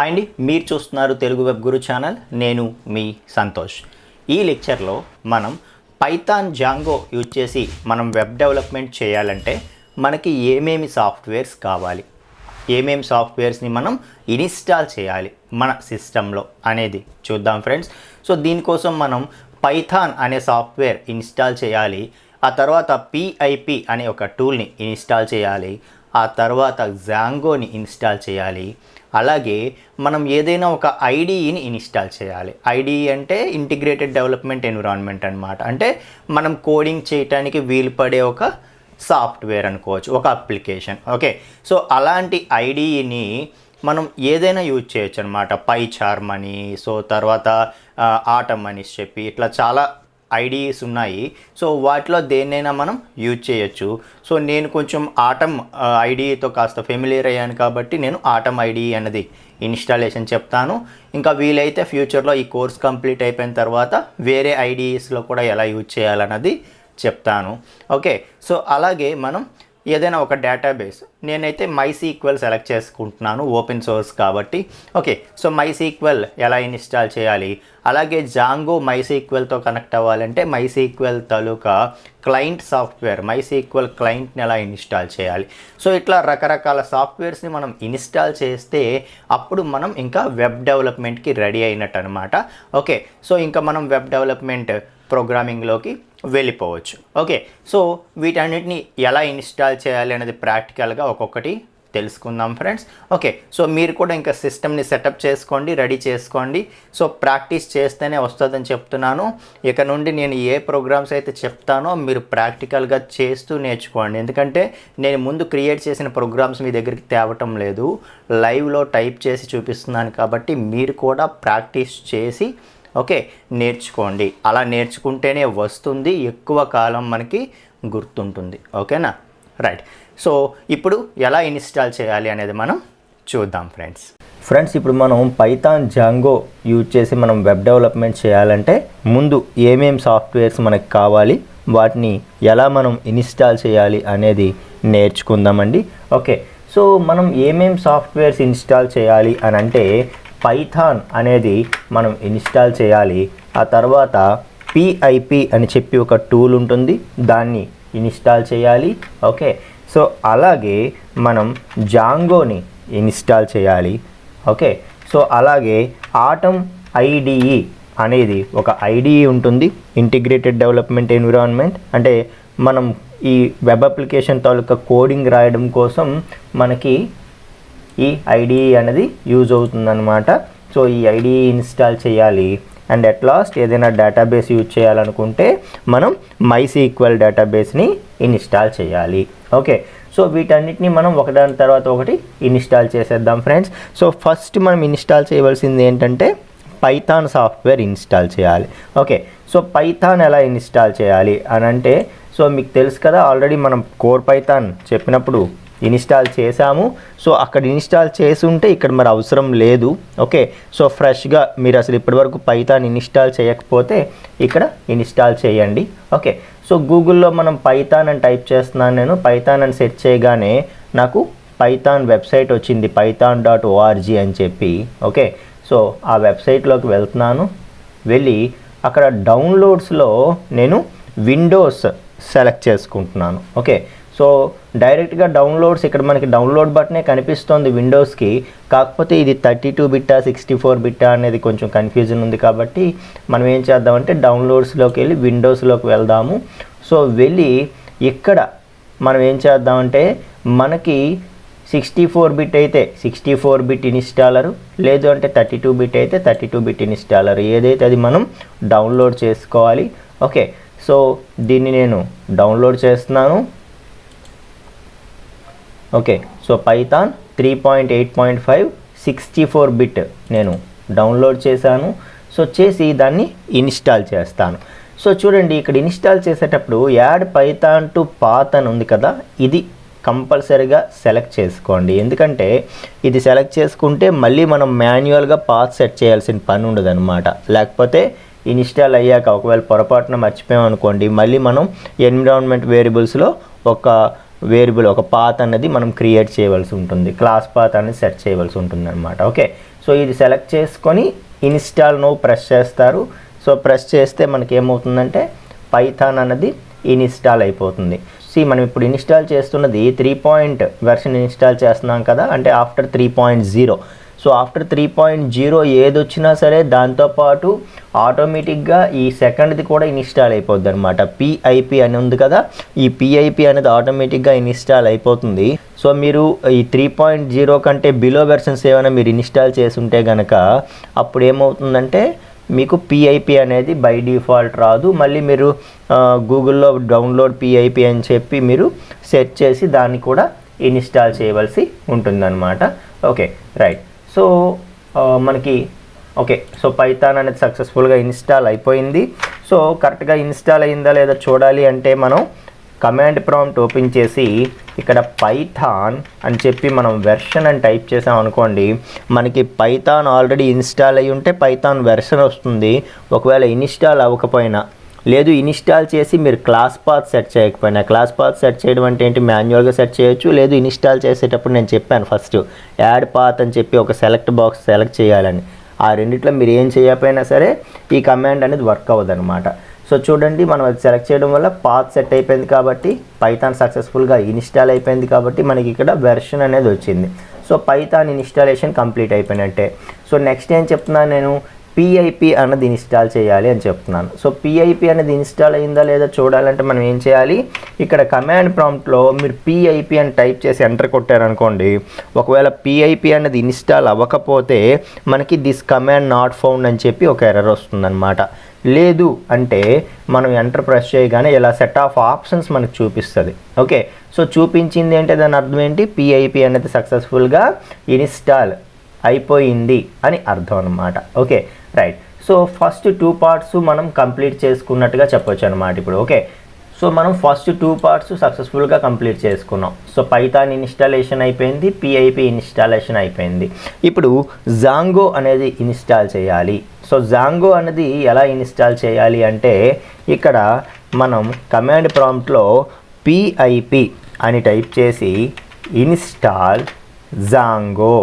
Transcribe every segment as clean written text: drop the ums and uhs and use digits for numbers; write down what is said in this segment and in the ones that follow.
Hi అండి, మీరు చూస్తున్నారు తెలుగు వెబ్ గురు ఛానల్. నేను మీ సంతోష్. ఈ లెక్చర్లో మనం పైథాన్ జాంగో యూజ్ చేసి మనం వెబ్ డెవలప్మెంట్ చేయాలంటే మనకి ఏమేమి సాఫ్ట్వేర్స్ కావాలి, ఏమేమి సాఫ్ట్వేర్స్ని మనం ఇన్స్టాల్ చేయాలి మన సిస్టంలో అనేది చూద్దాం ఫ్రెండ్స్. సో దీనికోసం మనం పైథాన్ అనే సాఫ్ట్వేర్ ఇన్స్టాల్ చేయాలి. ఆ తర్వాత పిఐపి అనే ఒక టూల్ని ఇన్స్టాల్ చేయాలి. ఆ తర్వాత జాంగోని ఇన్స్టాల్ చేయాలి. అలాగే మనం ఏదైనా ఒక ఐడిఈని ఇన్స్టాల్ చేయాలి. ఐడిఈ అంటే ఇంటిగ్రేటెడ్ డెవలప్మెంట్ ఎన్విరాన్మెంట్ అనమాట. అంటే మనం కోడింగ్ చేయడానికి వీలు పడే ఒక సాఫ్ట్వేర్ అనుకోవచ్చు, ఒక అప్లికేషన్. ఓకే, సో అలాంటి ఐడిఈని మనం ఏదైనా యూజ్ చేయొచ్చు అనమాట. పైచార్మ్ అని, సో తర్వాత ఆటమ్ అని చెప్పి ఇట్లా చాలా ఐడిఈస్ ఉన్నాయి. సో వాటిలో దేన్నైనా మనం యూజ్ చేయొచ్చు. సో నేను కొంచెం ఆటమ్ ఐడిఈతో కాస్త ఫెమిలియర్ అయ్యాను కాబట్టి నేను ఆటమ్ ఐడిఈ అన్నది ఇన్స్టాలేషన్ చెప్తాను. ఇంకా వీలైతే ఫ్యూచర్లో ఈ కోర్స్ కంప్లీట్ అయిపోయిన తర్వాత వేరే ఐడిఈస్లో కూడా ఎలా యూజ్ చేయాలన్నది చెప్తాను. ఓకే, సో అలాగే మనం ఏదైనా ఒక డేటాబేస్, నేనైతే MySQL సెలెక్ట్ చేసుకుంటున్నాను, ఓపెన్ సోర్స్ కాబట్టి. ఓకే, సో MySQL ఎలా ఇన్స్టాల్ చేయాలి, అలాగే జాంగో MySQLతో కనెక్ట్ అవ్వాలంటే MySQL తాలూకా క్లయింట్ సాఫ్ట్వేర్, MySQL క్లయింట్ని ఎలా ఇన్స్టాల్ చేయాలి. సో ఇట్లా రకరకాల సాఫ్ట్వేర్స్ని మనం ఇన్స్టాల్ చేస్తే అప్పుడు మనం ఇంకా వెబ్ డెవలప్మెంట్కి రెడీ అయినట్టు అనమాట. ఓకే, సో ఇంకా మనం వెబ్ డెవలప్మెంట్ ప్రోగ్రామింగ్లోకి వెళ్ళిపోవచ్చు. ఓకే, సో వీటన్నిటిని ఎలా ఇన్స్టాల్ చేయాలి అనేది ప్రాక్టికల్గా ఒక్కొక్కటి తెలుసుకుందాం ఫ్రెండ్స్. ఓకే, సో మీరు కూడా ఇంకా సిస్టమ్ని సెటప్ చేసుకోండి, రెడీ చేసుకోండి. సో ప్రాక్టీస్ చేస్తేనే వస్తుందని చెప్తున్నాను. ఇక నుండి నేను ఏ ప్రోగ్రామ్స్ అయితే చెప్తానో మీరు ప్రాక్టికల్గా చేస్తూ నేర్చుకోండి. ఎందుకంటే నేను ముందు క్రియేట్ చేసిన ప్రోగ్రామ్స్ మీ దగ్గరికి తేవటం లేదు, లైవ్లో టైప్ చేసి చూపిస్తున్నాను. కాబట్టి మీరు కూడా ప్రాక్టీస్ చేసి ఓకే నేర్చుకోండి. అలా నేర్చుకుంటేనే వస్తుంది, ఎక్కువ కాలం మనకి గుర్తుంటుంది. ఓకేనా, రైట్. సో ఇప్పుడు ఎలా ఇన్స్టాల్ చేయాలి అనేది మనం చూద్దాం ఫ్రెండ్స్. ఇప్పుడు మనం పైథాన్ జాంగో యూజ్ చేసి మనం వెబ్ డెవలప్మెంట్ చేయాలంటే ముందు ఏమేం సాఫ్ట్వేర్స్ మనకు కావాలి, వాటిని ఎలా మనం ఇన్స్టాల్ చేయాలి అనేది నేర్చుకుందామండి. ఓకే, సో మనం ఏమేం సాఫ్ట్వేర్స్ ఇన్స్టాల్ చేయాలి అని అంటే పైథాన్ అనేది మనం ఇన్స్టాల్ చేయాలి. ఆ తర్వాత పిఐపి అని చెప్పి ఒక టూల్ ఉంటుంది, దాన్ని ఇన్స్టాల్ చేయాలి. ఓకే, సో అలాగే మనం జాంగోని ఇన్స్టాల్ చేయాలి. ఓకే, సో అలాగే ఆటమ్ ఐడిఈ అనేది ఒక ఐడిఈ ఉంటుంది, ఇంటిగ్రేటెడ్ డెవలప్మెంట్ ఎన్విరాన్మెంట్. అంటే మనం ఈ వెబ్ అప్లికేషన్ తాలూకా కోడింగ్ రాయడం కోసం మనకి ఈ ఐడిఈ అనేది యూజ్ అవుతుందన్నమాట. సో ఈ ఐడిఈ ఇన్స్టాల్ చేయాలి. అండ్ అట్ లాస్ట్ ఏదైనా డేటాబేస్ యూజ్ చేయాలనుకుంటే మనం MySQL డేటాబేస్ని ఇన్స్టాల్ చేయాలి. ఓకే, సో వీటన్నిటిని మనం ఒకదాని తర్వాత ఒకటి ఇన్స్టాల్ చేసేద్దాం ఫ్రెండ్స్. సో ఫస్ట్ మనం ఇన్స్టాల్ చేయవలసింది ఏంటంటే పైథాన్ సాఫ్ట్వేర్ ఇన్స్టాల్ చేయాలి. ఓకే, సో పైథాన్ ఎలా ఇన్స్టాల్ చేయాలి అని అంటే, సో మీకు తెలుసు కదా, ఆల్రెడీ మనం కోర్ పైథాన్ చెప్పినప్పుడు ఇన్స్టాల్ చేసాము. సో అక్కడ ఇన్స్టాల్ చేసి ఉంటే ఇక్కడ మరి అవసరం లేదు. ఓకే, సో ఫ్రెష్గా మీరు అసలు ఇప్పటివరకు పైథాన్ ఇన్స్టాల్ చేయకపోతే ఇక్కడ ఇన్స్టాల్ చేయండి. ఓకే, సో గూగుల్లో మనం పైథాన్ అని టైప్ చేస్తున్నాను, నేను పైథాన్ అని సెర్చ్ చేయగానే నాకు పైథాన్ వెబ్సైట్ వచ్చింది, python.org అని చెప్పి. ఓకే, సో ఆ వెబ్సైట్లోకి వెళ్తున్నాను. వెళ్ళి అక్కడ డౌన్లోడ్స్లో నేను విండోస్ సెలెక్ట్ చేసుకుంటున్నాను. ఓకే, సో డైరెక్ట్గా డౌన్లోడ్స్ ఇక్కడ మనకి డౌన్లోడ్ బటనే కనిపిస్తుంది విండోస్కి. కాకపోతే ఇది 32 బిట్టా 64 బిట్టా అనేది కొంచెం కన్ఫ్యూజన్ ఉంది. కాబట్టి మనం ఏం చేద్దామంటే డౌన్లోడ్స్లోకి వెళ్ళి విండోస్లోకి వెళ్దాము. సో వెళ్ళి ఇక్కడ మనం ఏం చేద్దామంటే మనకి 64 బిట్ అయితే 64 బిట్ ఇన్స్టాలరు, లేదు అంటే 32 బిట్ అయితే 32 బిట్ ఇన్స్టాలర్, ఏదైతే అది మనం డౌన్లోడ్ చేసుకోవాలి. ఓకే, సో దీన్ని నేను డౌన్లోడ్ చేస్తున్నాను. ఓకే, సో పైథాన్ 3.8.5 64 బిట్ నేను డౌన్లోడ్ చేశాను. సో చేసి దాన్ని ఇన్స్టాల్ చేస్తాను. సో చూడండి, ఇక్కడ ఇన్స్టాల్ చేసేటప్పుడు యాడ్ పైథాన్ టు పాత్ అని ఉంది కదా, ఇది కంపల్సరీగా సెలెక్ట్ చేసుకోండి. ఎందుకంటే ఇది సెలెక్ట్ చేసుకుంటే మళ్ళీ మనం మాన్యువల్గా పాత్ సెట్ చేయాల్సిన పని ఉండదు అనమాట. లేకపోతే ఇన్స్టాల్ అయ్యాక ఒకవేళ పొరపాటున మర్చిపోయాం అనుకోండి, మళ్ళీ మనం ఎన్విరాన్మెంట్ వేరియబుల్స్లో ఒక వేరియబుల్, ఒక పాత్ అనేది మనం క్రియేట్ చేయవలసి ఉంటుంది, క్లాస్ పాత్ అనేది సెట్ చేయవలసి ఉంటుంది అనమాట. ఓకే, సో ఇది సెలెక్ట్ చేసుకొని ఇన్స్టాల్ నో ప్రెస్ చేస్తారు. సో ప్రెస్ చేస్తే మనకి ఏమవుతుందంటే పైథాన్ అన్నది ఇన్స్టాల్ అయిపోతుంది. మనం ఇప్పుడు ఇన్స్టాల్ చేస్తున్నది 3 వెర్షన్ ఇన్స్టాల్ చేస్తున్నాం కదా, అంటే ఆఫ్టర్ 3.0. సో ఆఫ్టర్ 3.0 ఏది వచ్చినా సరే దాంతోపాటు ఆటోమేటిక్గా ఈ సెకండ్ది కూడా ఇన్స్టాల్ అయిపోద్ది అనమాట. పిఐపి అని ఉంది కదా, ఈ పిఐపి అనేది ఆటోమేటిక్గా ఇన్స్టాల్ అయిపోతుంది. సో మీరు ఈ 3.0 కంటే బిలో వెర్షన్స్ ఏమైనా మీరు ఇన్స్టాల్ చేసి ఉంటే కనుక అప్పుడు ఏమవుతుందంటే మీకు పిఐపి అనేది బై డిఫాల్ట్ రాదు. మళ్ళీ మీరు గూగుల్లో డౌన్లోడ్ పిఐపి అని చెప్పి మీరు సెర్చ్ చేసి దాన్ని కూడా ఇన్స్టాల్ చేయవలసి ఉంటుందన్నమాట. Okay, right. సో మనకి ఓకే, సో పైథాన్ అనేది సక్సెస్ఫుల్గా ఇన్స్టాల్ అయిపోయింది. సో కరెక్ట్గా ఇన్స్టాల్ అయిందా లేదా చూడాలి అంటే మనం కమాండ్ ప్రాంప్ట్ ఓపెన్ చేసి ఇక్కడ పైథాన్ అని చెప్పి మనం వెర్షన్ అని టైప్ చేసాం అనుకోండి, మనకి పైథాన్ ఆల్రెడీ ఇన్స్టాల్ అయ్యి ఉంటే పైథాన్ వెర్షన్ వస్తుంది. ఒకవేళ ఇన్స్టాల్ అవ్వకపోయినా, లేదు ఇన్స్టాల్ చేసి మీరు క్లాస్ పాత్ సెట్ చేయకపోయినా, క్లాస్ పాత్ సెట్ చేయడం అంటే ఏంటి, మాన్యువల్గా సెట్ చేయొచ్చు. లేదు ఇన్స్టాల్ చేసేటప్పుడు నేను చెప్పాను ఫస్ట్ యాడ్ పాత్ అని చెప్పి ఒక సెలెక్ట్ బాక్స్ సెలెక్ట్ చేయాలని. ఆ రెండిట్లో మీరు ఏం చేయకపోయినా సరే ఈ కమాండ్ అనేది వర్క్ అవ్వదు అనమాట. సో చూడండి, మనం అది సెలెక్ట్ చేయడం వల్ల పాత్ సెట్ అయిపోయింది కాబట్టి పైథాన్ సక్సెస్ఫుల్గా ఇన్స్టాల్ అయిపోయింది కాబట్టి మనకి ఇక్కడ వెర్షన్ అనేది వచ్చింది. సో పైథాన్ ఇన్స్టాలేషన్ కంప్లీట్ అయిపోయినట్టే. సో నెక్స్ట్ ఏం చెప్తున్నాను నేను, పిఐపి అన్నది ఇన్స్టాల్ చేయాలి అని చెప్తున్నాను. సో పిఐపి అనేది ఇన్స్టాల్ అయిందా లేదా చూడాలంటే మనం ఏం చేయాలి, ఇక్కడ కమాండ్ ప్రాంప్ట్లో మీరు పిఐపి అని టైప్ చేసి ఎంటర్ కొట్టారనుకోండి, ఒకవేళ పిఐపి అనేది ఇన్స్టాల్ అవ్వకపోతే మనకి దిస్ కమాండ్ నాట్ ఫౌండ్ అని చెప్పి ఒక ఎర్రర్ వస్తుందన్నమాట. లేదు అంటే మనం ఎంటర్ ప్రెస్ చేయగానే ఇలా సెట్ ఆఫ్ ఆప్షన్స్ మనకు చూపిస్తుంది. ఓకే, సో చూపించింది అంటే దాని అర్థం ఏంటి, పిఐపి అనేది సక్సెస్ఫుల్గా ఇన్స్టాల్ అయిపోయింది అని అర్థం అనమాట. Okay, right. So first 2 parts మనం కంప్లీట్ చేసుకున్నట్టుగా చెప్పొచ్చు అనమాట ఇప్పుడు. ఓకే, సో మనం ఫస్ట్ 2 పార్ట్స్ సక్సెస్ఫుల్గా కంప్లీట్ చేసుకున్నాం. సో పైథాన్ ఇన్స్టాలేషన్ అయిపోయింది, పిఐపి ఇన్స్టాలేషన్ అయిపోయింది. ఇప్పుడు జాంగో అనేది ఇన్స్టాల్ చేయాలి. సో జాంగో అనేది ఎలా ఇన్స్టాల్ చేయాలి అంటే ఇక్కడ మనం కమాండ్ ప్రాంప్ట్లో పిఐపి అని టైప్ చేసి install Django,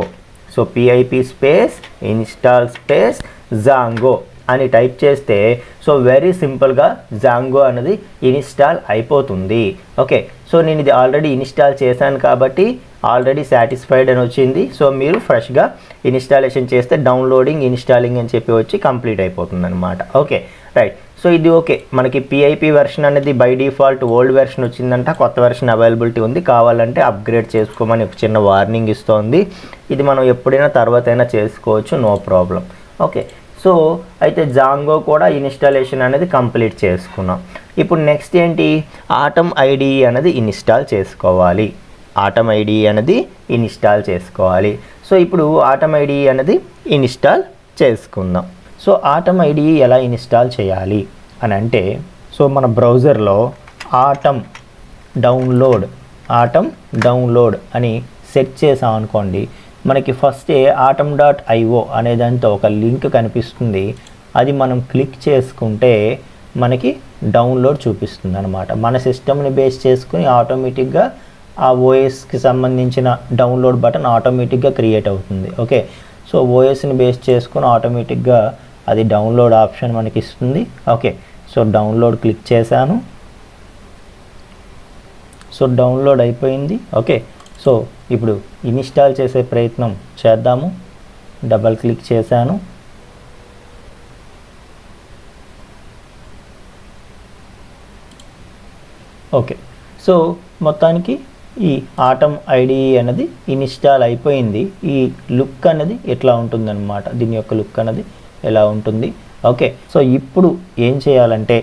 so PIP space install space Django అని టైప్ చేస్తే సో వెరీ సింపుల్గా జాంగో అనేది ఇన్స్టాల్ అయిపోతుంది. ఓకే, సో నేను ఇది ఆల్రెడీ ఇన్స్టాల్ చేశాను కాబట్టి ఆల్రెడీ సాటిస్ఫైడ్ అని వచ్చింది. సో మీరు ఫ్రెష్గా ఇన్స్టాలేషన్ చేస్తే డౌన్లోడింగ్ ఇన్స్టాలింగ్ అని చెప్పి వచ్చి కంప్లీట్ అయిపోతుంది అనమాట. Okay, right. సో ఇది ఓకే, మనకి పిఐపి వెర్షన్ అనేది బై డిఫాల్ట్ ఓల్డ్ వెర్షన్ వచ్చిందంట, కొత్త వెర్షన్ అవైలబిలిటీ ఉంది, కావాలంటే అప్గ్రేడ్ చేసుకోమని ఒక చిన్న వార్నింగ్ ఇస్తోంది. ఇది మనం ఎప్పుడైనా తర్వాత అయినా చేసుకోవచ్చు, నో ప్రాబ్లం. ఓకే, సో అయితే జాంగో కూడా ఇన్స్టాలేషన్ అనేది కంప్లీట్ చేసుకున్నాం. ఇప్పుడు నెక్స్ట్ ఏంటి, ఆటమ్ ఐడి అనేది ఇన్స్టాల్ చేసుకోవాలి. ఆటమ్ ఐడి అనేది ఇన్స్టాల్ చేసుకోవాలి. సో ఇప్పుడు ఆటమ్ ఐడి అనేది ఇన్స్టాల్ చేసుకుందాం. సో ఆటమ్ ఐడి ఎలా ఇన్స్టాల్ చేయాలి అని అంటే, సో మన బ్రౌజర్లో ఆటమ్ డౌన్లోడ్ అని సెట్ చేసాం అనుకోండి, మనకి ఫస్టే atom.io అనే దాంతో ఒక లింక్ కనిపిస్తుంది. అది మనం క్లిక్ చేసుకుంటే మనకి డౌన్లోడ్ చూపిస్తుంది అనమాట. మన సిస్టమ్ని బేస్ చేసుకుని ఆటోమేటిక్గా ఆ ఓఎస్కి సంబంధించిన డౌన్లోడ్ బటన్ ఆటోమేటిక్గా క్రియేట్ అవుతుంది. ఓకే, సో ఓఎస్ని బేస్ చేసుకుని ఆటోమేటిక్గా అది డౌన్లోడ్ ఆప్షన్ మనకి ఇస్తుంది. ఓకే, సో డౌన్లోడ్ క్లిక్ చేశాను. సో డౌన్లోడ్ అయిపోయింది. ఓకే, సో ఇప్పుడు ఇన్స్టాల్ చేసే ప్రయత్నం చేద్దాము. డబల్ క్లిక్ చేశాను. ఓకే, సో మొత్తానికి ఈ ఆటమ్ ఐడి అనేది ఇన్స్టాల్ అయిపోయింది. ఈ లుక్ అనేది ఎట్లా ఉంటుందన్నమాట, దీని యొక్క లుక్ అనేది ఎలా ఉంటుంది. ఓకే, సో ఇప్పుడు ఏం చేయాలంటే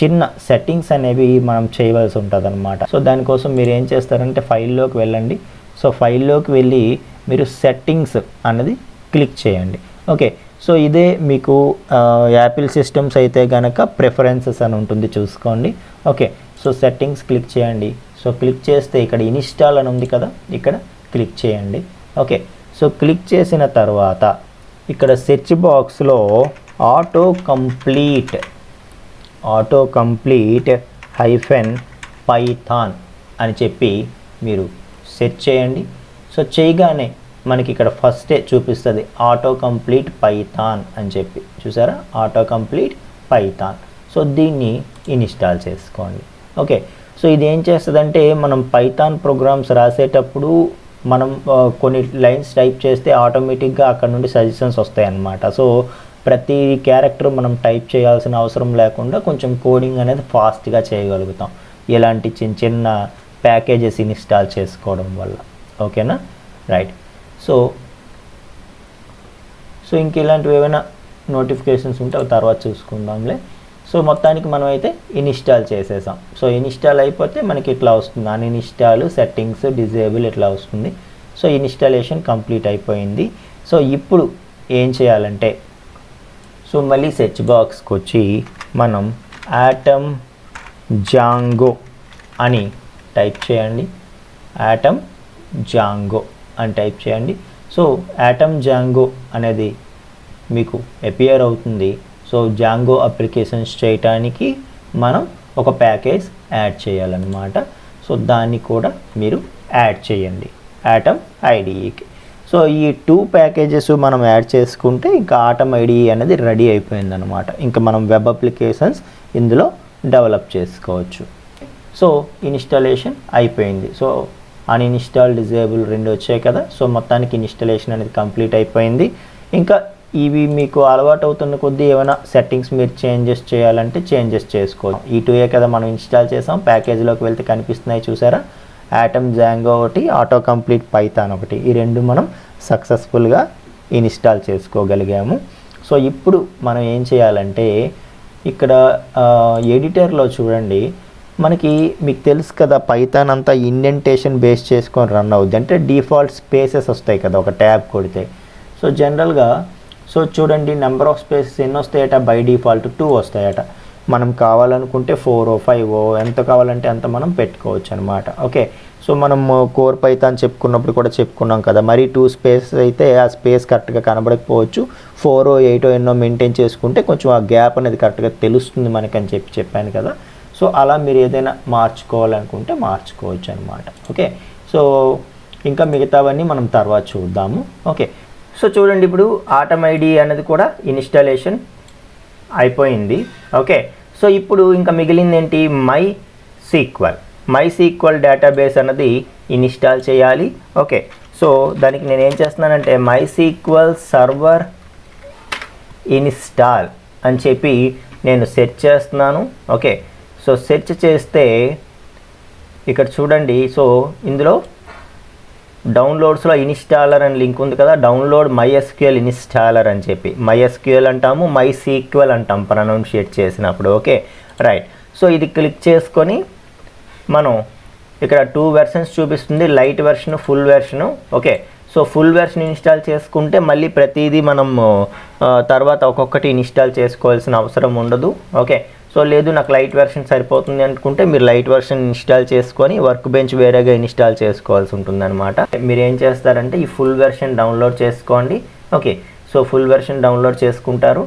చిన్న సెట్టింగ్స్ అనేవి మనం చేయవలసి ఉంటుంది అనమాట. సో దానికోసం మీరు ఏం చేస్తారంటే ఫైల్లోకి వెళ్ళండి. సో ఫైల్లోకి వెళ్ళి మీరు సెట్టింగ్స్ అనేది క్లిక్ చేయండి. ఓకే, సో ఇదే మీకు యాపిల్ సిస్టమ్స్ అయితే కనుక ప్రిఫరెన్సెస్ అని ఉంటుంది, చూసుకోండి. ఓకే, సో సెట్టింగ్స్ క్లిక్ చేయండి. సో క్లిక్ చేస్తే ఇక్కడ ఇన్స్టాల్ అని ఉంది కదా, ఇక్కడ క్లిక్ చేయండి. ఓకే, సో క్లిక్ చేసిన తర్వాత ఇక్కడ సెర్చ్ బాక్స్లో ఆటో కంప్లీట్ -python అని చెప్పి మీరు సెర్చ్ చేయండి. సో చేయగానే మనకి ఇక్కడ ఫస్టే చూపిస్తుంది ఆటో కంప్లీట్ పైథాన్ అని చెప్పి, చూసారా, ఆటో కంప్లీట్ పైథాన్. సో దీన్ని ఇన్స్టాల్ చేసుకోండి. ఓకే, సో ఇది ఏం చేస్తుందంటే మనం పైథాన్ ప్రోగ్రామ్స్ రాసేటప్పుడు మనం కొన్ని లైన్స్ టైప్ చేస్తే ఆటోమేటిక్గా అక్కడ నుండి సజెషన్స్ వస్తాయి అన్నమాట. సో ప్రతి క్యారెక్టర్ మనం టైప్ చేయాల్సిన అవసరం లేకుండా కొంచెం కోడింగ్ అనేది ఫాస్ట్గా చేయగలుగుతాం ఇలాంటి చిన్న చిన్న ప్యాకేజెస్ ఇన్స్టాల్ చేసుకోవడం వల్ల. ఓకేనా, రైట్. సో ఇంక ఇలాంటివి ఏమైనా నోటిఫికేషన్స్ ఉంటే అవి తర్వాత చూసుకుందాంలే. సో మొత్తానికి మనం అయితే ఇన్స్టాల్ చేసేసాం. సో ఇన్స్టాల్ అయిపోతే మనకి ఇట్లా వస్తుంది, అన్ఇన్స్టాల్, సెట్టింగ్స్, డిజేబుల్ ఇట్లా వస్తుంది. సో ఇన్స్టాలేషన్ కంప్లీట్ అయిపోయింది. సో ఇప్పుడు ఏం చేయాలంటే, సో మళ్ళీ సెర్చ్ బాక్స్కి వచ్చి మనం ఆటమ్ జాంగో అని టైప్ చేయండి. ఆటమ్ జాంగో అని టైప్ చేయండి. సో ఆటమ్ జాంగో అనేది మీకు అపియర్ అవుతుంది. సో జాంగో అప్లికేషన్స్ చేయటానికి మనం ఒక ప్యాకేజ్ యాడ్ చేయాలన్నమాట. సో దాన్ని కూడా మీరు యాడ్ చేయండి ఆటమ్ ఐడిఈకి. సో ఈ 2 ప్యాకేజెస్ మనం యాడ్ చేసుకుంటే ఇంకా ఆటమ్ ఐడిఈ అనేది రెడీ అయిపోయిందనమాట. ఇంకా మనం వెబ్ అప్లికేషన్స్ ఇందులో డెవలప్ చేసుకోవచ్చు. సో ఇన్స్టాలేషన్ అయిపోయింది. సో అన్ఇన్స్టాల్, డిజేబుల్ 2 వచ్చాయి కదా. సో మొత్తానికి ఇన్స్టాలేషన్ అనేది కంప్లీట్ అయిపోయింది. ఇంకా ఇవి మీకు అలవాటు అవుతున్న కొద్దీ ఏమైనా సెట్టింగ్స్ మీరు చేంజెస్ చేయాలంటే చేంజెస్ చేసుకోవాలి. ఈ 2 కదా మనం ఇన్స్టాల్ చేసాం. ప్యాకేజీలోకి వెళ్తే కనిపిస్తున్నాయి, చూసారా, ఆటమ్ జాంగో ఒకటి, ఆటో కంప్లీట్ పైథాన్ ఒకటి. ఈ 2 మనం సక్సెస్ఫుల్గా ఇన్స్టాల్ చేసుకోగలిగాము. సో ఇప్పుడు మనం ఏం చేయాలంటే ఇక్కడ ఎడిటర్లో చూడండి, మనకి మీకు తెలుసు కదా పైథాన్ అంతా ఇండెంటేషన్ బేస్ చేసుకొని రన్ అవుద్ది. అంటే డిఫాల్ట్ స్పేసెస్ వస్తాయి కదా ఒక ట్యాబ్ కొడితే. సో జనరల్గా సో చూడండి నెంబర్ ఆఫ్ స్పేసెస్ ఎన్ని వస్తాయట, బై డిఫాల్ట్ 2 వస్తాయట. మనం కావాలనుకుంటే 4 5 ఎంత కావాలంటే అంత మనం పెట్టుకోవచ్చు అనమాట. ఓకే, సో మనం కోర్ పైథాన్ చెప్పుకున్నప్పుడు కూడా చెప్పుకున్నాం కదా, మరి 2 స్పేస్ అయితే ఆ స్పేస్ కరెక్ట్గా కనబడకపోవచ్చు. 4 8 ఎన్నో మెయింటైన్ చేసుకుంటే కొంచెం ఆ గ్యాప్ అనేది కరెక్ట్గా తెలుస్తుంది మనకని చెప్పాను కదా. సో అలా మీరు ఏదైనా మార్చుకోవాలనుకుంటే మార్చుకోవచ్చు అనమాట. ఓకే, సో ఇంకా మిగతావన్నీ మనం తర్వాత చూద్దాము. ఓకే, సో చూడండి ఇప్పుడు ఆటమ్ ఐడి అనేది కూడా ఇన్స్టాలేషన్ అయిపోయింది. ఓకే, సో ఇప్పుడు ఇంకా మిగిలింది ఏంటి, మై సీక్వల్ డేటాబేస్ అన్నది ఇన్స్టాల్ చేయాలి. ఓకే, సో దానికి నేను ఏం చేస్తున్నానంటే మై సీక్వల్ సర్వర్ ఇన్స్టాల్ అని చెప్పి నేను సెర్చ్ చేస్తున్నాను. ఓకే, సో సెర్చ్ చేస్తే ఇక్కడ చూడండి, సో ఇందులో డౌన్లోడ్స్లో ఇన్స్టాలర్ అని లింక్ ఉంది కదా, డౌన్లోడ్ MySQL ఇన్స్టాలర్ అని చెప్పి, MySQL అంటాము, MySQL అంటాం ప్రొనౌన్షియేట్ చేసినప్పుడు. Okay, right. సో ఇది క్లిక్ చేసుకొని మనం ఇక్కడ 2 వెర్షన్స్ చూపిస్తుంది, light version, full version. Okay, so full version install చేసుకుంటే మళ్ళీ ప్రతిదీ మనం తర్వాత ఒక్కొక్కటి ఇన్స్టాల్ చేసుకోవాల్సిన అవసరం ఉండదు. ఓకే, సో లేదు నాకు లైట్ వెర్షన్ సరిపోతుంది అనుకుంటే మీరు లైట్ వెర్షన్ ఇన్స్టాల్ చేసుకొని వర్క్ బెంచ్ వేరేగా ఇన్స్టాల్ చేసుకోవాల్సి ఉంటుంది అనమాట. మీరు ఏం చేస్తారంటే ఈ ఫుల్ వెర్షన్ డౌన్లోడ్ చేసుకోండి. Okay, so full version download చేసుకుంటారు.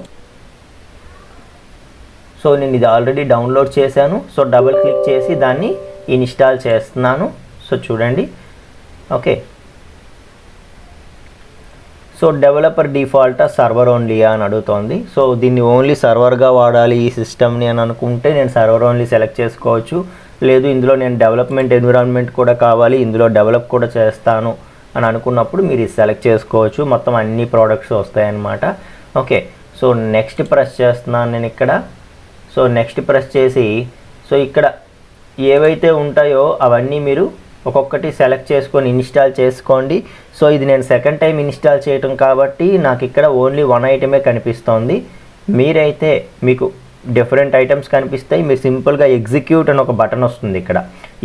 సో నేను ఇది ఆల్రెడీ డౌన్లోడ్ చేశాను. సో డబుల్ క్లిక్ చేసి దాన్ని ఇన్స్టాల్ చేస్తున్నాను. సో చూడండి, ఓకే, సో డెవలపర్ డిఫాల్టా సర్వర్ ఓన్లీయా అని అడుగుతోంది. సో దీన్ని ఓన్లీ సర్వర్గా వాడాలి ఈ సిస్టమ్ని అని అనుకుంటే నేను సర్వర్ ఓన్లీ సెలెక్ట్ చేసుకోవచ్చు. లేదు ఇందులో నేను డెవలప్మెంట్ ఎన్విరాన్మెంట్ కూడా కావాలి, ఇందులో డెవలప్ కూడా చేస్తాను అని అనుకున్నప్పుడు మీరు ఇది సెలెక్ట్ చేసుకోవచ్చు. మొత్తం అన్ని ప్రోడక్ట్స్ వస్తాయన్నమాట. ఓకే, సో నెక్స్ట్ ప్రెస్ చేస్తున్నాను నేను ఇక్కడ. సో నెక్స్ట్ ప్రెస్ చేసి సో ఇక్కడ ఏవైతే ఉంటాయో అవన్నీ మీరు ఒక్కొక్కటి సెలెక్ట్ చేసుకొని ఇన్స్టాల్ చేసుకోండి. సో ఇది నేను సెకండ్ టైం ఇన్స్టాల్ చేయటం కాబట్టి నాకు ఇక్కడ ఓన్లీ 1 ఐటమే కనిపిస్తోంది. మీరైతే మీకు డిఫరెంట్ ఐటమ్స్ కనిపిస్తాయి. మీరు సింపుల్గా ఎగ్జిక్యూట్ అని ఒక బటన్ వస్తుంది. ఇక్కడ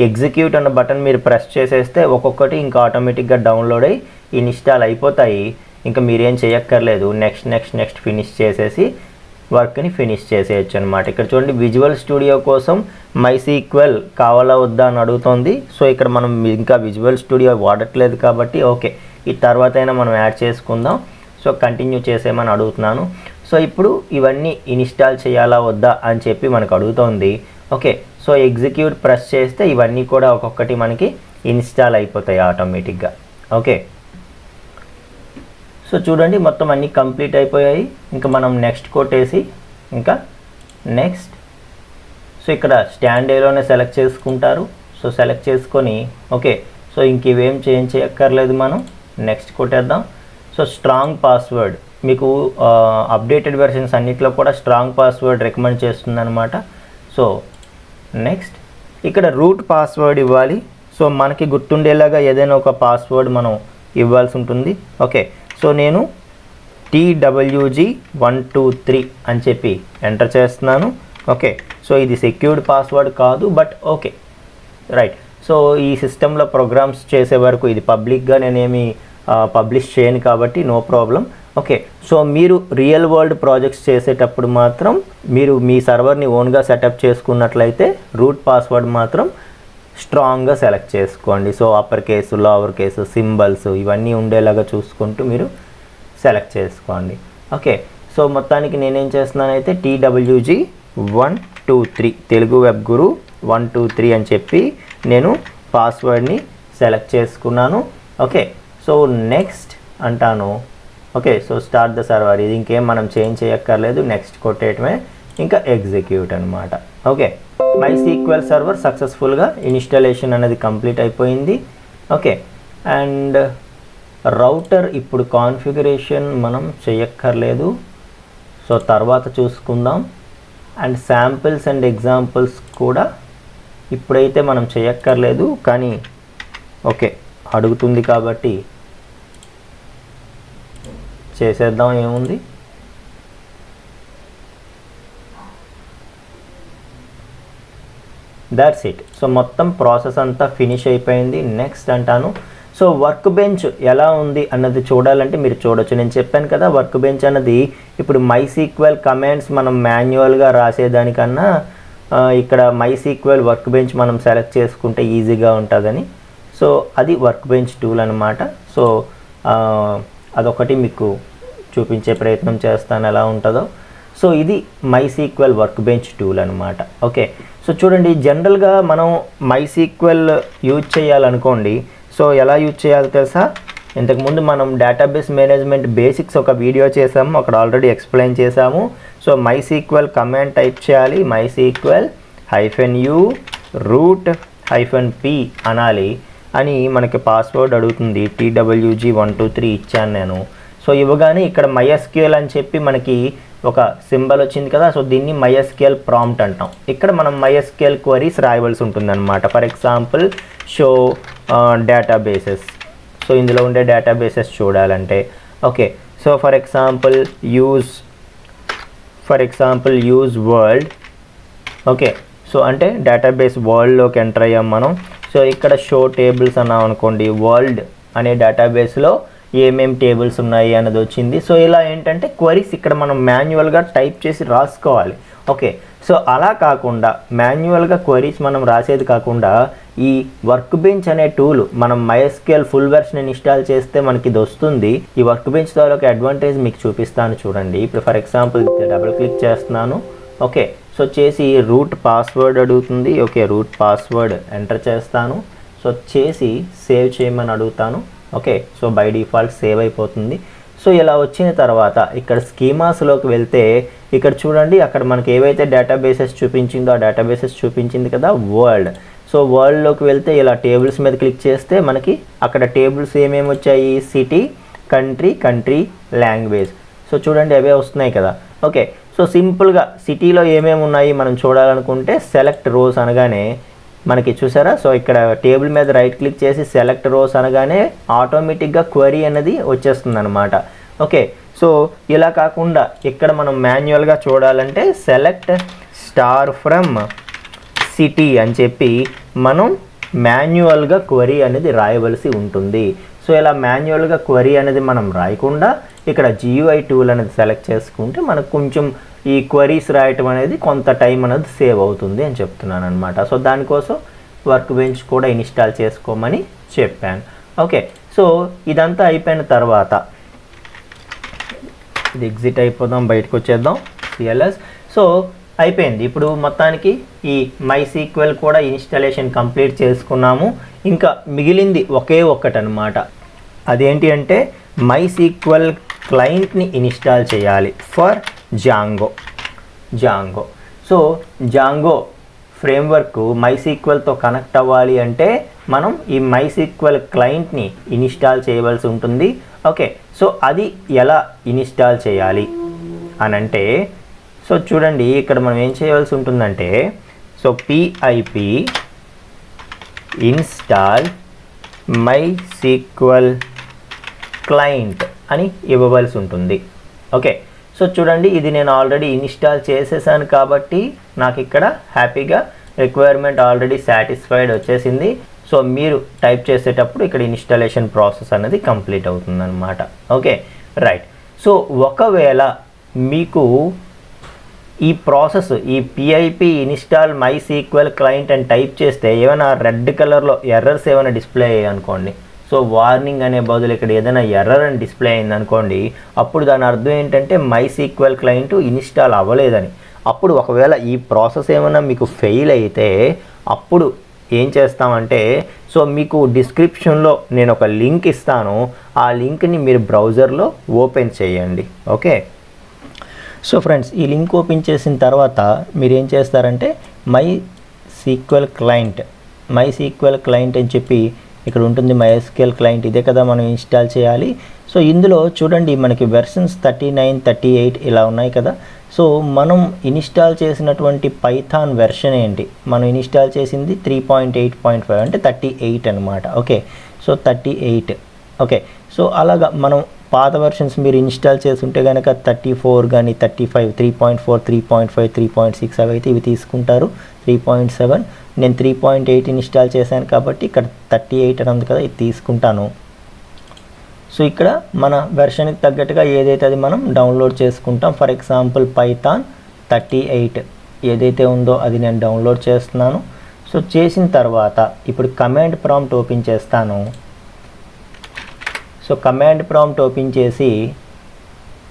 ఎగ్జిక్యూట్ అన్న బటన్ మీరు ప్రెస్ చేసేస్తే ఒక్కొక్కటి ఇంకా ఆటోమేటిక్గా డౌన్లోడ్ అయ్యి ఇన్స్టాల్ అయిపోతాయి. ఇంకా మీరేం చేయక్కర్లేదు. నెక్స్ట్ ఫినిష్ చేసేసి వర్క్ని ఫినిష్ చేసేయచ్చు అనమాట. ఇక్కడ చూడండి విజువల్ స్టూడియో కోసం MySQL కావాలా వద్దా అని అడుగుతుంది. సో ఇక్కడ మనం ఇంకా విజువల్ స్టూడియో వాడట్లేదు కాబట్టి ఓకే, ఈ తర్వాత అయినా మనం యాడ్ చేసుకుందాం. సో కంటిన్యూ చేసేయమని అడుగుతున్నాను. సో ఇప్పుడు ఇవన్నీ ఇన్స్టాల్ చేయాలా వద్దా అని చెప్పి మనకు అడుగుతోంది. ఓకే, సో ఎగ్జిక్యూట్ ప్రెస్ చేస్తే ఇవన్నీ కూడా ఒక్కొక్కటి మనకి ఇన్స్టాల్ అయిపోతాయి ఆటోమేటిక్గా. ఓకే, సో చూడండి మొత్తం అన్నీ కంప్లీట్ అయిపోయాయి. ఇంకా మనం నెక్స్ట్ కొట్టేసి ఇంకా నెక్స్ట్. సో ఇక్కడ స్టాండ్ ఏలోనే సెలెక్ట్ చేసుకుంటారు. సో సెలెక్ట్ చేసుకొని ఓకే. సో ఇంక ఇవేం చేంజ్ చేయక్కర్లేదు, మనం నెక్స్ట్ కొట్టేద్దాం. సో స్ట్రాంగ్ పాస్వర్డ్ మీకు అప్డేటెడ్ వెర్షన్స్ అన్నిట్లో కూడా స్ట్రాంగ్ పాస్వర్డ్ రికమెండ్ చేస్తుంది అనమాట. సో నెక్స్ట్ ఇక్కడ రూట్ పాస్వర్డ్ ఇవ్వాలి. సో మనకి గుర్తుండేలాగా ఏదైనా ఒక పాస్వర్డ్ మనం ఇవ్వాల్సి ఉంటుంది. ఓకే. సో నేను TWG123 అని చెప్పి ఎంటర్ చేస్తున్నాను. ఓకే. సో ఇది సెక్యూర్డ్ పాస్వర్డ్ కాదు, బట్ ఓకే రైట్. సో ఈ సిస్టంలో ప్రోగ్రామ్స్ చేసే వరకు ఇది పబ్లిక్గా నేనేమి పబ్లిష్ చేయను కాబట్టి నో ప్రాబ్లం. ఓకే. సో మీరు రియల్ వరల్డ్ ప్రాజెక్ట్స్ చేసేటప్పుడు మాత్రం మీరు మీ సర్వర్ని ఓన్గా సెటప్ చేసుకున్నట్లయితే రూట్ పాస్వర్డ్ మాత్రం స్ట్రాంగ్గా సెలెక్ట్ చేసుకోండి. So upper case, lower case, symbols ఇవన్నీ ఉండేలాగా చూసుకుంటూ మీరు సెలెక్ట్ చేసుకోండి. ఓకే. సో మొత్తానికి నేనేం చేస్తున్నానైతే TWG123 తెలుగు వెబ్ గురు 123 అని చెప్పి నేను పాస్వర్డ్ని సెలెక్ట్ చేసుకున్నాను. ఓకే. సో నెక్స్ట్ అంటాను. Okay. So start the server. ఇది ఇంకేం మనం చేంజ్ చేయక్కర్లేదు, నెక్స్ట్ కొట్టేయటమే, ఇంకా ఎగ్జిక్యూట్ అనమాట. ఓకే. MySQL సర్వర్ సక్సెస్ఫుల్గా ఇన్స్టాలేషన్ అనేది కంప్లీట్ అయిపోయింది. ఓకే. అండ్ రౌటర్ ఇప్పుడు కాన్ఫిగరేషన్ మనం చేయక్కర్లేదు, సో తర్వాత చూసుకుందాం. అండ్ శాంపిల్స్ అండ్ ఎగ్జాంపుల్స్ కూడా ఇప్పుడైతే మనం చేయక్కర్లేదు, కానీ ఓకే అడుగుతుంది కాబట్టి చేసేద్దాం, ఏముంది. That's it. సో మొత్తం ప్రాసెస్ అంతా ఫినిష్ అయిపోయింది. నెక్స్ట్ అంటాను. సో వర్క్ బెంచ్ ఎలా ఉంది అన్నది చూడాలంటే మీరు చూడొచ్చు. నేను చెప్పాను కదా, వర్క్ బెంచ్ అన్నది ఇప్పుడు MySQL కమాండ్స్ మనం మాన్యువల్గా రాసేదానికన్నా ఇక్కడ MySQL వర్క్ బెంచ్ మనం సెలెక్ట్ చేసుకుంటే ఈజీగా ఉంటుందని. సో అది వర్క్ బెంచ్ టూల్ అనమాట. సో అదొకటి మీకు చూపించే ప్రయత్నం చేస్తాను ఎలా ఉంటుందో. సో ఇది MySQL వర్క్ బెంచ్ టూల్ అనమాట. ఓకే. సో చూడండి, జనరల్గా మనం MySQL యూజ్ చేయాలనుకోండి, సో ఎలా యూజ్ చేయాలో తెలుసా? ఇంతకుముందు మనం డేటాబేస్ మేనేజ్మెంట్ బేసిక్స్ ఒక వీడియో చేసాము, అక్కడ ఆల్రెడీ ఎక్స్ప్లెయిన్ చేసాము. సో MySQL కమాండ్ టైప్ చేయాలి, MySQL -u root -p అనాలి అని మనకి పాస్వర్డ్ అడుగుతుంది. TWG123 ఇచ్చాను నేను. సో ఇవ్వగానే ఇక్కడ MySQL అని చెప్పి మనకి ఒక సింబల్ వచ్చింది కదా, సో దీన్ని MySQL ప్రాంప్ట్ అంటాం. ఇక్కడ మనం MySQL క్వరీస్ రాయవలసి ఉంటుంది అనమాట. For example show databases. So ఇందులో ఉండే డేటాబేసెస్ చూడాలంటే okay. So for example use world. Okay. So అంటే డేటాబేస్ వరల్డ్లోకి ఎంటర్ అయ్యాం మనం. సో ఇక్కడ షో టేబుల్స్ అన్నాం అనుకోండి, వరల్డ్ అనే డేటాబేస్లో ఏమేం టేబుల్స్ ఉన్నాయి అన్నది వచ్చింది. సో ఇలా ఏంటంటే క్వరీస్ ఇక్కడ మనం మాన్యువల్గా టైప్ చేసి రాసుకోవాలి. ఓకే. సో అలా కాకుండా మాన్యువల్గా క్వరీస్ మనం రాసేది కాకుండా ఈ వర్క్ బెంచ్ అనే టూల్ మనం MySQL ఫుల్ వెర్షన్ ఇన్స్టాల్ చేస్తే మనకి ఇది వస్తుంది. ఈ వర్క్ బెంచ్ ద్వారా ఒక అడ్వాంటేజ్ మీకు చూపిస్తాను చూడండి. ఇప్పుడు ఫర్ ఎగ్జాంపుల్ డబుల్ క్లిక్ చేస్తున్నాను. ఓకే. సో చేసి రూట్ పాస్వర్డ్ అడుగుతుంది. ఓకే, రూట్ పాస్వర్డ్ ఎంటర్ చేస్తాను. సో చేసి సేవ్ చేయమని అడుగుతాను. Okay. So by default save అయిపోతుంది. సో ఇలా వచ్చిన తర్వాత ఇక్కడ స్కీమాస్లోకి వెళ్తే ఇక్కడ చూడండి, అక్కడ మనకి ఏవైతే డేటాబేసెస్ చూపించిందో ఆ డేటాబేసెస్ చూపించింది కదా వరల్డ్. సో వరల్డ్లోకి వెళ్తే ఇలా టేబుల్స్ మీద క్లిక్ చేస్తే మనకి అక్కడ టేబుల్స్ ఏమేమి వచ్చాయి, సిటీ, కంట్రీ, లాంగ్వేజ్. సో చూడండి అవే వస్తున్నాయి కదా. ఓకే. సో సింపుల్గా సిటీలో ఏమేమి ఉన్నాయి మనం చూడాలనుకుంటే సెలెక్ట్ రోస్ అనగానే మనకి చూసారా, సో ఇక్కడ టేబుల్ మీద రైట్ క్లిక్ చేసి సెలెక్ట్ రోస్ అనగానే ఆటోమేటిక్గా క్వరీ అనేది వచ్చేస్తుంది అనమాట. ఓకే. సో ఇలా కాకుండా ఇక్కడ మనం మాన్యువల్గా చూడాలంటే సెలెక్ట్ స్టార్ ఫ్రమ్ సిటీ అని చెప్పి మనం మాన్యువల్గా క్వరీ అనేది రాయవలసి ఉంటుంది. సో ఇలా మాన్యువల్గా క్వరీ అనేది మనం రాయకుండా ఇక్కడ GUI టూల్ అనేది సెలెక్ట్ చేసుకుంటే మనకు కొంచెం ఈ క్వరీస్ రాయటం అనేది కొంత టైం అనేది సేవ్ అవుతుంది అని చెప్తున్నాను అనమాట. సో దానికోసం వర్క్ బెంచ్ కూడా ఇన్స్టాల్ చేసుకోమని చెప్పాను. ఓకే. సో ఇదంతా అయిపోయిన తర్వాత ఇది ఎగ్జిట్ అయిపోదాం, బయటకు వచ్చేద్దాం. CLS. సో అయిపోయింది. ఇప్పుడు మొత్తానికి ఈ MySQL కూడా ఇన్స్టాలేషన్ కంప్లీట్ చేసుకున్నాము. ఇంకా మిగిలింది ఒకే ఒక్కటి అనమాట. అదేంటి అంటే MySQL క్లయింట్ని ఇన్స్టాల్ చేయాలి for Django. So Django framework MySQLతో కనెక్ట్ అవ్వాలి అంటే మనం ఈ MySQL క్లయింట్ని ఇన్స్టాల్ చేయవలసి ఉంటుంది. ఓకే, సో అది ఎలా ఇన్స్టాల్ చేయాలి అని అంటే, సో చూడండి ఇక్కడ మనం ఏం చేయవలసి ఉంటుందంటే, so PIP install MySQL client అని ఇవ్వవలసి ఉంటుంది. ఓకే, సో చూడండి ఇది నేను ఆల్రెడీ ఇన్స్టాల్ చేసేసాను కాబట్టి నాకు ఇక్కడ హ్యాపీగా రిక్వైర్మెంట్ ఆల్రెడీ సాటిస్ఫైడ్ వచ్చేసింది. సో మీరు టైప్ చేసేటప్పుడు ఇక్కడ ఇన్స్టాలేషన్ ప్రాసెస్ అనేది కంప్లీట్ అవుతుందన్నమాట. Okay, right. సో ఒకవేళ మీకు ఈ ప్రాసెస్ ఈ PIP ఇన్స్టాల్ MySQL క్లయింట్ అని టైప్ చేస్తే ఏమైనా రెడ్ కలర్లో ఎర్రర్స్ ఏమైనా డిస్ప్లే అయ్యాయి అనుకోండి, సో వార్నింగ్ అనే బదులు ఇక్కడ ఏదైనా ఎర్రర్ అని డిస్ప్లే అయింది అనుకోండి, అప్పుడు దాని అర్థం ఏంటంటే MySQL క్లయింట్ ఇన్స్టాల్ అవ్వలేదని. అప్పుడు ఒకవేళ ఈ ప్రాసెస్ ఏమైనా మీకు ఫెయిల్ అయితే అప్పుడు ఏం చేస్తామంటే, సో మీకు డిస్క్రిప్షన్లో నేను ఒక లింక్ ఇస్తాను, ఆ లింక్ని మీరు బ్రౌజర్లో ఓపెన్ చేయండి. ఓకే, సో ఫ్రెండ్స్ ఈ లింక్ ఓపెన్ చేసిన తర్వాత మీరు ఏం చేస్తారంటే MySQL క్లయింట్ అని చెప్పి ఇక్కడ ఉంటుంది. MySQL క్లయింట్ ఇదే కదా మనం ఇన్స్టాల్ చేయాలి. సో ఇందులో చూడండి మనకి వెర్షన్స్ 39, 38 ఇలా ఉన్నాయి కదా. సో మనం ఇన్స్టాల్ చేసినటువంటి పైథాన్ వెర్షన్ ఏంటి, మనం ఇన్స్టాల్ చేసింది 3.8.5 అంటే 38 అనమాట. Okay, so 38. ఓకే, సో అలాగా మనం పాత వెర్షన్స్ మీరు ఇన్స్టాల్ చేస్తుంటే కనుక 34 కానీ 35, 3.4, 3.5, 3.6 అవి అయితే ఇవి తీసుకుంటారు. 3.7 నేను 3.8 ఇన్స్టాల్ చేశాను కాబట్టి ఇక్కడ 38 అని ఉంది కదా, ఇది తీసుకుంటాను. సో ఇక్కడ మన వెర్షన్కి తగ్గట్టుగా ఏదైతే అది మనం డౌన్లోడ్ చేసుకుంటాం. ఫర్ ఎగ్జాంపుల్ పైథాన్ 38 ఏదైతే ఉందో అది నేను డౌన్లోడ్ చేస్తున్నాను. సో చేసిన తర్వాత ఇప్పుడు కమాండ్ ప్రాంప్ట్ ఓపెన్ చేస్తాను. సో కమాండ్ ప్రాంప్ట్ ఓపెన్ చేసి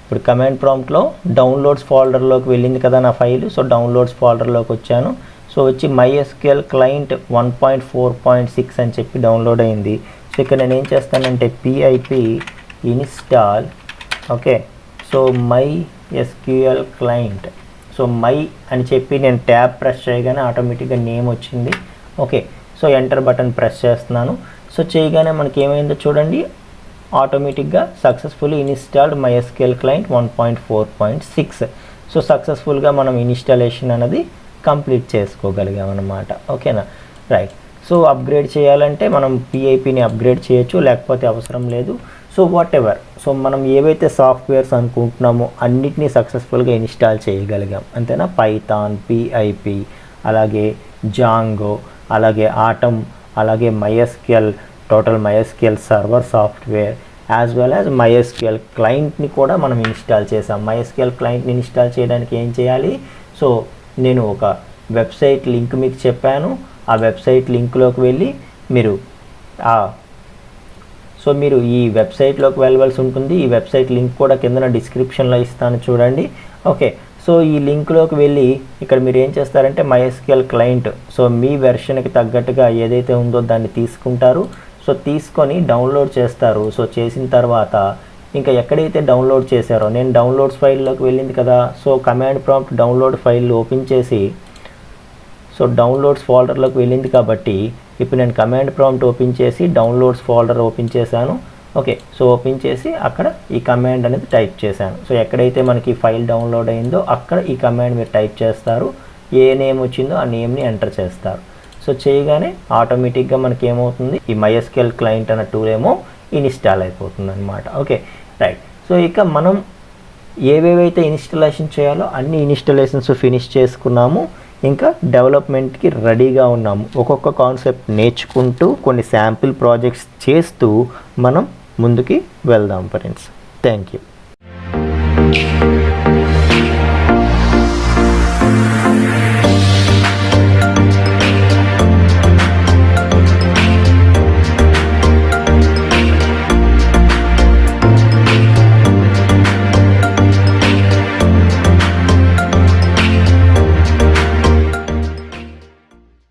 ఇప్పుడు కమాండ్ ప్రాంప్ట్లో డౌన్లోడ్స్ ఫోల్డర్లోకి వెళ్ళింది కదా నా ఫైల్. సో డౌన్లోడ్స్ ఫోల్డర్లోకి వచ్చాను. సో వచ్చి MySQL క్లయింట్ 1.4.6 అని చెప్పి డౌన్లోడ్ అయింది. సో ఇక్కడ నేను ఏం చేస్తానంటే PIP install. Okay, so MySQL client. So my అని చెప్పి నేను ట్యాబ్ ప్రెస్ చేయగానే ఆటోమేటిక్గా నేమ్ వచ్చింది. Okay, so enter button press చేస్తున్నాను. సో చేయగానే మనకి ఏమైందో చూడండి, ఆటోమేటిక్గా successfully installed MySQL client 1.4.6. So సక్సెస్ఫుల్గా మనం ఇన్స్టాలేషన్ అనేది కంప్లీట్ చేసుకోగలిగాం అన్నమాట. ఓకేనా, రైట్. సో అప్గ్రేడ్ చేయాలంటే మనం PIPని అప్గ్రేడ్ చేయొచ్చు, లేకపోతే అవసరం లేదు. సో వాట్ ఎవర్, సో మనం ఏవైతే సాఫ్ట్వేర్స్ అనుకుంటున్నామో అన్నిటినీ సక్సెస్ఫుల్గా ఇన్స్టాల్ చేయగలిగాం అంతేనా. పైథాన్, PIP, అలాగే జాంగో, అలాగే ఆటమ్, అలాగే total MySQL server software as well as MySQL క్లయింట్ని కూడా మనం ఇన్స్టాల్ చేసాం. MySQL క్లయింట్ని ఇన్స్టాల్ చేయడానికి ఏం చేయాలి, సో నేను ఒక వెబ్సైట్ లింక్ మీకు చెప్పాను. ఆ వెబ్సైట్ లింక్లోకి వెళ్ళి మీరు మీరు ఈ వెబ్సైట్లోకి వెళ్ళవలసి ఉంటుంది. ఈ వెబ్సైట్ లింక్ కూడా కింద డిస్క్రిప్షన్లో ఇస్తాను చూడండి. ఓకే, సో ఈ లింక్లోకి వెళ్ళి ఇక్కడ మీరు ఏం చేస్తారంటే MySQL క్లయింట్, సో మీ వెర్షన్కి తగ్గట్టుగా ఏదైతే ఉందో దాన్ని తీసుకుంటారు. సో తీసుకొని డౌన్లోడ్ చేస్తారు. సో చేసిన తర్వాత ఇంకా ఎక్కడైతే డౌన్లోడ్ చేశారో, నేను డౌన్లోడ్స్ ఫైల్లోకి వెళ్ళింది కదా. So command prompt download file open చేసి, సో డౌన్లోడ్స్ ఫోల్డర్లోకి వెళ్ళింది కాబట్టి ఇప్పుడు నేను కమాండ్ ప్రాంప్ట్ ఓపెన్ చేసి డౌన్లోడ్స్ ఫోల్డర్ ఓపెన్ చేశాను. ఓకే, సో ఓపెన్ చేసి అక్కడ ఈ కమాండ్ అనేది టైప్ చేశాను. సో ఎక్కడైతే మనకి ఫైల్ డౌన్లోడ్ అయిందో అక్కడ ఈ కమాండ్ మీరు టైప్ చేస్తారు. ఏ నేమ్ వచ్చిందో ఆ నేమ్ని ఎంటర్ చేస్తారు. సో చేయగానే ఆటోమేటిక్గా మనకి ఏమవుతుంది, ఈ MySQL క్లయింట్ అన్న టూల్ ఏమో ఇన్స్టాల్ అయిపోతుంది అనమాట. Okay, right. సో ఇక మనం ఏవేవైతే ఇన్స్టాలేషన్ చేయాలో అన్ని ఇన్స్టాలేషన్స్ ఫినిష్ చేసుకున్నాము. ఇంకా డెవలప్మెంట్కి రెడీగా ఉన్నాము. ఒక్కొక్క కాన్సెప్ట్ నేర్చుకుంటూ కొన్ని శాంపిల్ ప్రాజెక్ట్స్ చేస్తూ మనం ముందుకి వెళ్దాం ఫ్రెండ్స్. Thank you.